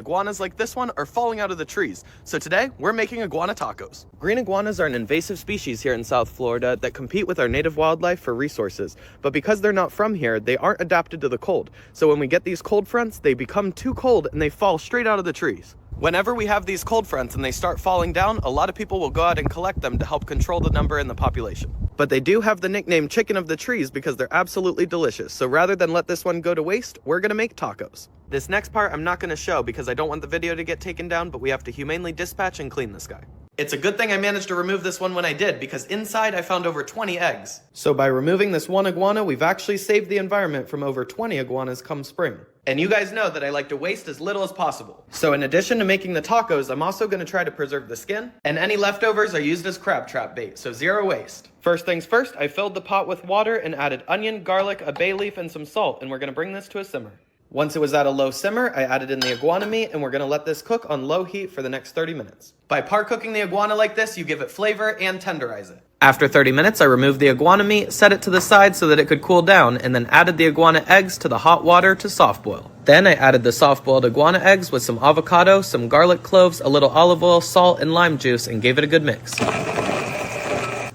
iguanas like this one are falling out of the trees. So today, we're making iguana tacos. Green iguanas are an invasive species here in South Florida that compete with our native wildlife for resources. But because they're not from here, they aren't adapted to the cold. So when we get these cold fronts, they become too cold and they fall straight out of the trees. Whenever we have these cold fronts and they start falling down, a lot of people will go out and collect them to help control the number in the population. But they do have the nickname chicken of the trees because they're absolutely delicious. So rather than let this one go to waste, we're gonna make tacos. This next part I'm not gonna show because I don't want the video to get taken down, but we have to humanely dispatch and clean this guy. It's a good thing I managed to remove this one when I did, because inside I found over 20 eggs. So by removing this one iguana, we've actually saved the environment from over 20 iguanas come spring. And you guys know that I like to waste as little as possible. So in addition to making the tacos, I'm also gonna try to preserve the skin, and any leftovers are used as crab trap bait, so zero waste. First things first, I filled the pot with water and added onion, garlic, a bay leaf, and some salt, and we're gonna bring this to a simmer. Once it was at a low simmer, I added in the iguana meat, and we're gonna let this cook on low heat for the next 30 minutes. By par-cooking the iguana like this, you give it flavor and tenderize it. After 30 minutes, I removed the iguana meat, set it to the side so that it could cool down, and then added the iguana eggs to the hot water to soft boil. Then I added the soft-boiled iguana eggs with some avocado, some garlic cloves, a little olive oil, salt, and lime juice, and gave it a good mix.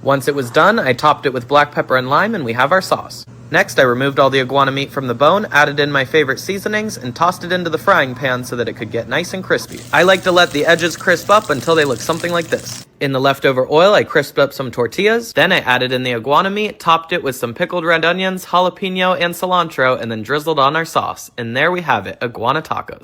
Once it was done, I topped it with black pepper and lime, and we have our sauce. Next, I removed all the iguana meat from the bone, added in my favorite seasonings, and tossed it into the frying pan so that it could get nice and crispy. I like to let the edges crisp up until they look something like this. In the leftover oil, I crisped up some tortillas. Then I added in the iguana meat, topped it with some pickled red onions, jalapeno, and cilantro, and then drizzled on our sauce. And there we have it, iguana tacos.